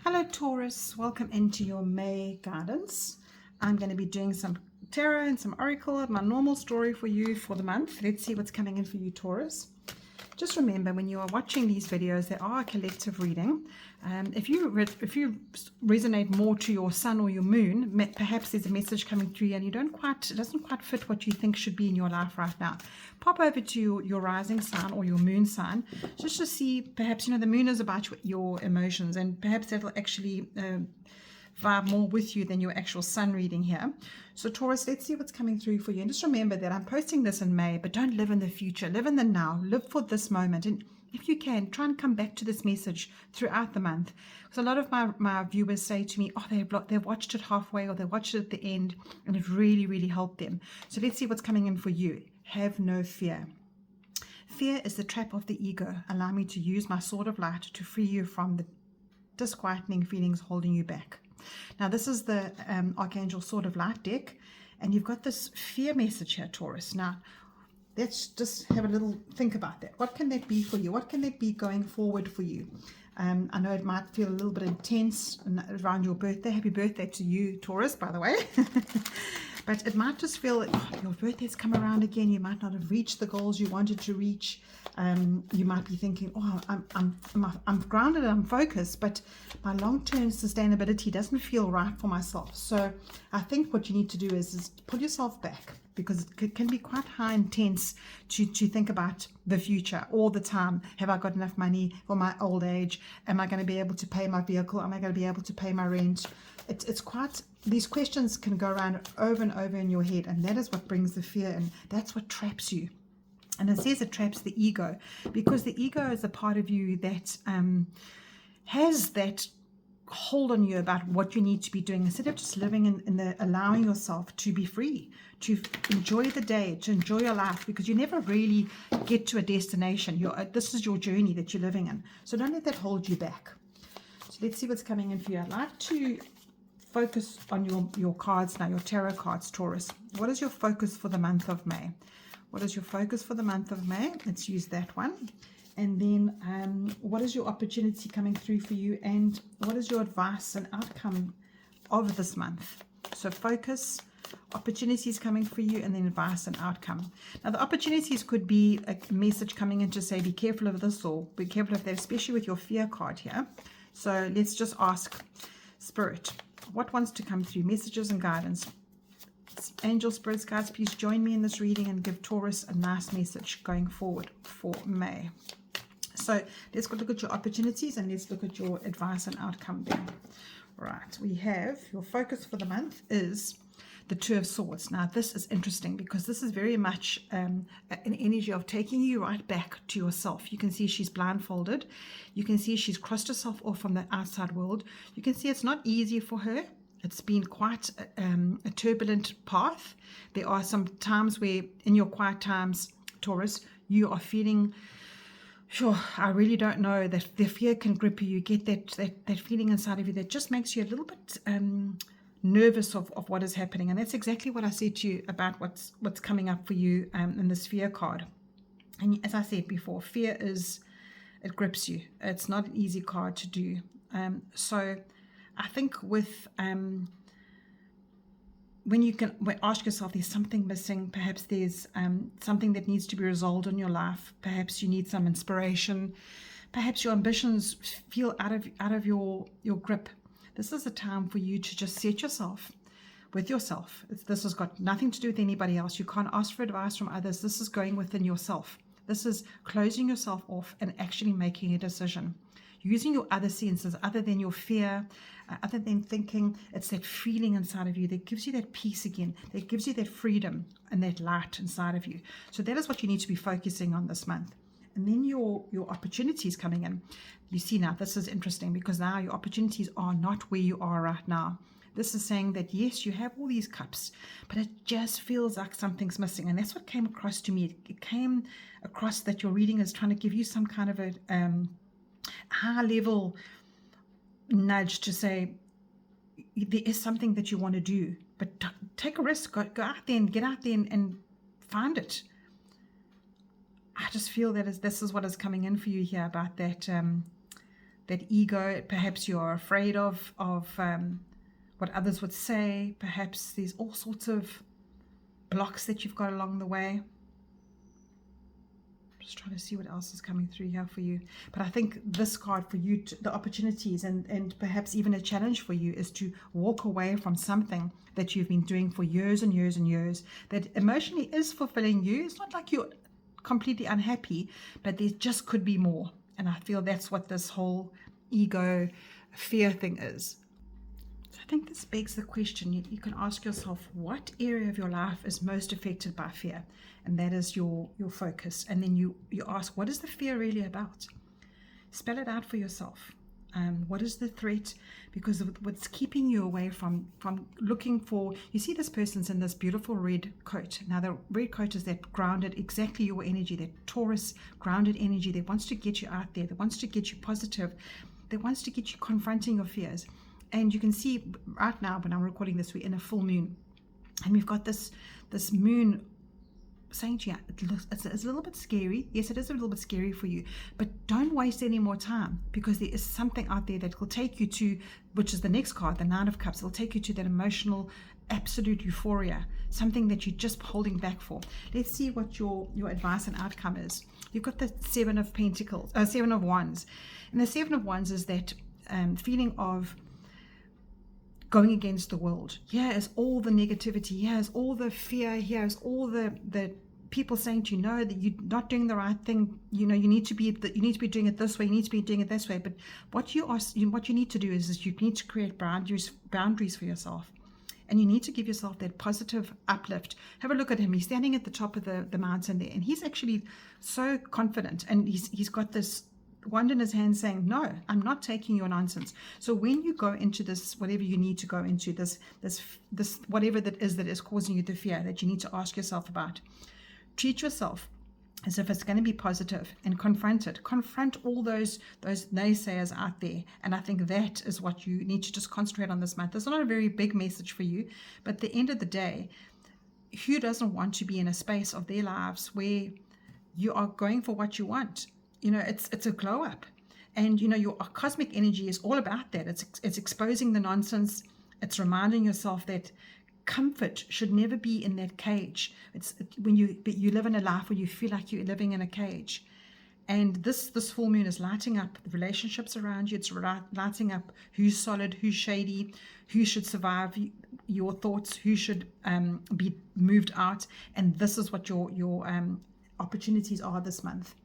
Hello Taurus, welcome into your May guidance. I'm going to be doing some tarot and some oracle, my normal story for you for the month. Let's see what's coming in for you, Taurus. Just remember, when you are watching these videos, they are a collective reading. If you resonate more to your sun or your moon, perhaps there's a message coming through and it doesn't quite fit what you think should be in your life right now. Pop over to your rising sign or your moon sign, just to see, perhaps, the moon is about your emotions, and perhaps that'll actually vibe more with you than your actual sun reading here. So Taurus, let's see what's coming through for you. And just remember that I'm posting this in May, but don't live in the future. Live in the now. Live for this moment. And if you can, try and come back to this message throughout the month. Because a lot of my viewers say to me, oh, they've watched it halfway or they watched it at the end, and it really, really helped them. So let's see what's coming in for you. Have no fear. Fear is the trap of the ego. Allow me to use my sword of light to free you from the disquieting feelings holding you back. Now, this is the Archangel Sword of Light deck, and you've got this fear message here, Taurus. Now, let's just have a little think about that. What can that be for you? What can that be going forward for you? I know it might feel a little bit intense around your birthday. Happy birthday to you, Taurus, by the way. But it might just feel like, oh, your birthday's come around again. You might not have reached the goals you wanted to reach. You might be thinking, oh, I'm grounded, I'm focused, but my long-term sustainability doesn't feel right for myself. So I think what you need to do is pull yourself back, because it can be quite high intense to think about the future all the time. Have I got enough money for my old age? Am I going to be able to pay my vehicle? Am I going to be able to pay my rent? It's quite, these questions can go around over and over in your head, and that is what brings the fear, and that's what traps you. And it says it traps the ego, because the ego is a part of you that has that hold on you about what you need to be doing, instead of just living in the allowing yourself to be free, to enjoy the day, to enjoy your life, because you never really get to a destination. This is your journey that you're living in. So don't let that hold you back. So let's see what's coming in for you. I'd like to focus on your cards now, your tarot cards, Taurus. What is your focus for the month of May? What is your focus for the month of May? Let's use that one. And then what is your opportunity coming through for you, and what is your advice and outcome of this month? So focus, opportunities coming for you, and then advice and outcome. Now, the opportunities could be a message coming in to say, be careful of this or be careful of that, especially with your fear card here. So let's just ask Spirit, what wants to come through? Messages and guidance. Angel, spirits, guides, please join me in this reading and give Taurus a nice message going forward for May. So let's go look at your opportunities, and let's look at your advice and outcome there. Right, we have your focus for the month is the Two of Swords. Now, this is interesting because this is very much an energy of taking you right back to yourself. You can see she's blindfolded. You can see she's crossed herself off from the outside world. You can see it's not easy for her. It's been quite a turbulent path. There are some times where in your quiet times, Taurus, you are feeling, sure, I really don't know, that the fear can grip you. You get that feeling inside of you that just makes you a little bit nervous of what is happening. And that's exactly what I said to you about what's coming up for you in this fear card. And as I said before, fear it grips you. It's not an easy card to do. So I think with when you can ask yourself, there's something missing, perhaps there's something that needs to be resolved in your life, perhaps you need some inspiration, perhaps your ambitions feel out of your grip. This is a time for you to just set yourself with yourself. This has got nothing to do with anybody else. You can't ask for advice from others. This is going within yourself. This is closing yourself off and actually making a decision, using your other senses other than your fear, other than thinking. It's that feeling inside of you that gives you that peace again, that gives you that freedom and that light inside of you. So that is what you need to be focusing on this month. And then your opportunities coming in. You see, now this is interesting, because now your opportunities are not where you are right now. This is saying that, yes, you have all these cups, but it just feels like something's missing. And that's what came across to me. It came across that your reading is trying to give you some kind of a high level nudge to say there is something that you want to do, but take a risk, go out there and get out there and find it. I just feel that this is what is coming in for you here about that that ego. Perhaps you're afraid of what others would say. Perhaps there's all sorts of blocks that you've got along the way. Just trying to see what else is coming through here for you. But I think this card for you, the opportunities and perhaps even a challenge for you, is to walk away from something that you've been doing for years and years and years that emotionally is fulfilling you. It's not like you're completely unhappy, but there just could be more. And I feel that's what this whole ego fear thing is. So I think this begs the question, you can ask yourself, what area of your life is most affected by fear? And that is your focus. And then you ask, what is the fear really about? Spell it out for yourself. What is the threat? Because what's keeping you away from looking for, you see this person's in this beautiful red coat. Now the red coat is that grounded, exactly your energy, that Taurus grounded energy that wants to get you out there, that wants to get you positive, that wants to get you confronting your fears. And you can see right now when I'm recording this, we're in a full moon. And we've got this moon saying to you, it's a little bit scary. Yes, it is a little bit scary for you, but don't waste any more time, because there is something out there that will take you to, which is the next card, the Nine of Cups. It'll take you to that emotional, absolute euphoria, something that you're just holding back for. Let's see what your advice and outcome is. You've got the Seven of Pentacles, Seven of Wands. And the Seven of Wands is that feeling of going against the world. Here is all the negativity. Here is all the fear. Here is all the people saying to you, no, that you're not doing the right thing. You know, you need to be doing it this way. You need to be doing it this way. But what you need to do is you need to create boundaries for yourself. And you need to give yourself that positive uplift. Have a look at him. He's standing at the top of the mountain there, and he's actually so confident. And he's got this wand in his hand saying, no, I'm not taking your nonsense. So when you go into this, whatever you need to go into, this whatever that is causing you the fear that you need to ask yourself about, treat yourself as if it's going to be positive and confront it. Confront all those naysayers out there. And I think that is what you need to just concentrate on this month. It's not a very big message for you, but at the end of the day, who doesn't want to be in a space of their lives where you are going for what you want? You know, it's a glow up, and you know your cosmic energy is all about that. It's exposing the nonsense. It's reminding yourself that comfort should never be in that cage. It's when you live in a life where you feel like you're living in a cage, and this full moon is lighting up the relationships around you. It's lighting up who's solid, who's shady, who should survive your thoughts, who should be moved out, and this is what your opportunities are this month.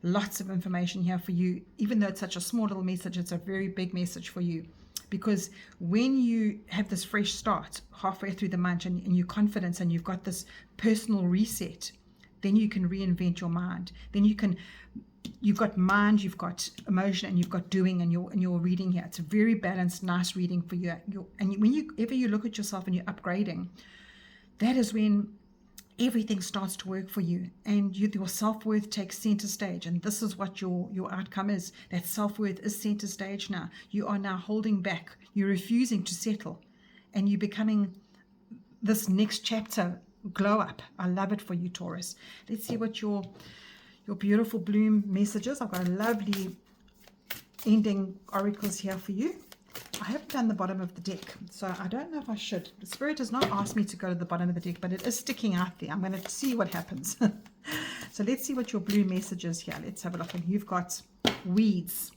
Lots of information here for you. Even though it's such a small little message, it's a very big message for you, because when you have this fresh start halfway through the month and you're confident and you've got this personal reset, then you can reinvent your mind. Then you've got mind, you've got emotion, and you've got doing, and your reading here. It's a very balanced, nice reading for you. And whenever you look at yourself and you're upgrading, that is when everything starts to work for you, and your self-worth takes center stage. And this is what your outcome is. That self-worth is center stage now. You are now holding back. You're refusing to settle, and you're becoming this next chapter glow up. I love it for you, Taurus. Let's see what your beautiful bloom messages. I've got a lovely ending oracles here for you. I haven't done the bottom of the deck, so I don't know if I should. The Spirit has not asked me to go to the bottom of the deck, but it is sticking out there. I'm going to see what happens. So let's see what your blue message is here. Let's have a look. And you've got weeds.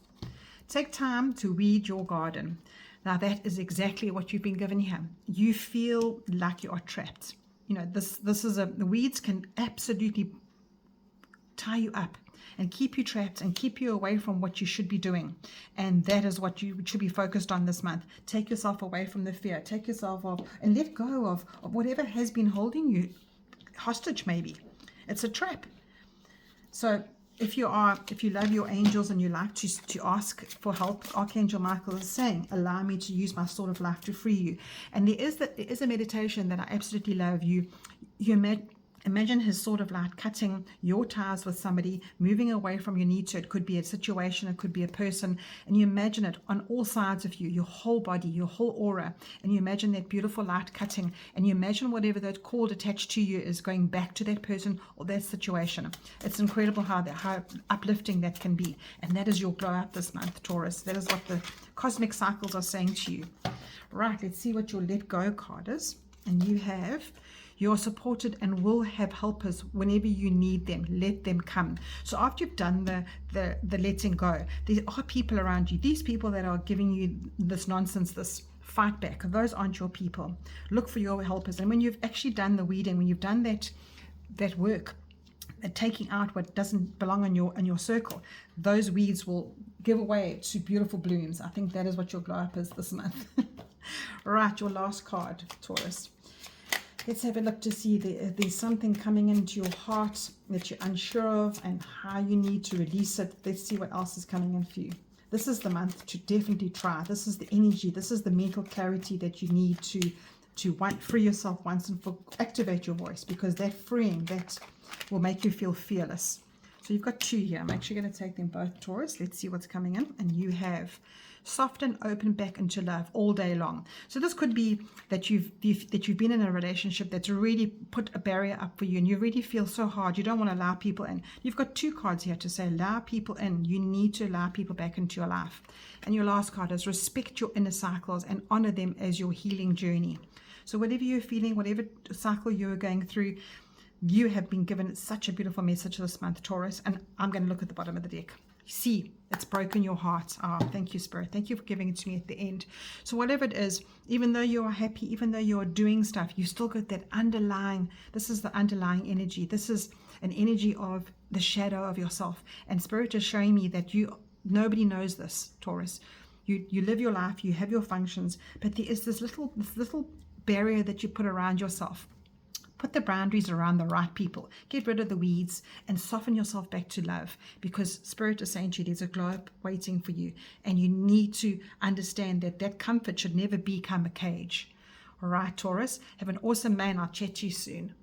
Take time to weed your garden. Now that is exactly what you've been given here. You feel like you are trapped. You know, the weeds can absolutely tie you up and keep you trapped and keep you away from what you should be doing. And that is what you should be focused on this month. Take yourself away from the fear. Take yourself off and let go of whatever has been holding you hostage. Maybe it's a trap. So if you love your angels and you like to ask for help, Archangel Michael is saying, allow me to use my sword of life to free you. And there is a meditation that I absolutely love. You Imagine his sword of light cutting your ties with somebody, moving away from your need to. It could be a situation, it could be a person, and you imagine it on all sides of you, your whole body, your whole aura, and you imagine that beautiful light cutting, and you imagine whatever that cord attached to you is going back to that person or that situation. It's incredible how uplifting that can be, and that is your glow up this month, Taurus. That is what the cosmic cycles are saying to you. Right, let's see what your let go card is, and you have: you're supported and will have helpers whenever you need them. Let them come. So after you've done the letting go, there are people around you. These people that are giving you this nonsense, this fight back, those aren't your people. Look for your helpers. And when you've actually done the weeding, when you've done that work, taking out what doesn't belong in your circle, those weeds will give away to beautiful blooms. I think that is what your glow up is this month. Right, your last card, Taurus. Let's have a look to see if there's something coming into your heart that you're unsure of and how you need to release it. Let's see what else is coming in for you. This is the month to definitely try. This is the energy. This is the mental clarity that you need to free yourself once and for activate your voice, because that freeing, that will make you feel fearless. So you've got 2 here. I'm actually going to take them both, Taurus. Let's see what's coming in. And you have soft and open back into love all day long. So this could be that you've been in a relationship that's really put a barrier up for you, and you really feel so hard. You don't want to allow people in. You've got 2 cards here to say allow people in. You need to allow people back into your life. And your last card is respect your inner cycles and honor them as your healing journey. So whatever you're feeling, whatever cycle you're going through, you have been given such a beautiful message this month, Taurus. And I'm going to look at the bottom of the deck. See, it's broken your heart. Oh, thank you, Spirit. Thank you for giving it to me at the end. So whatever it is, even though you are happy, even though you are doing stuff, you still got that underlying, this is the underlying energy. This is an energy of the shadow of yourself. And Spirit is showing me that nobody knows this, Taurus. You live your life, you have your functions, but there is this little barrier that you put around yourself. Put the boundaries around the right people. Get rid of the weeds and soften yourself back to love, because Spirit is saying to you, there's a glow up waiting for you, and you need to understand that comfort should never become a cage. All right, Taurus, have an awesome day, and I'll chat to you soon.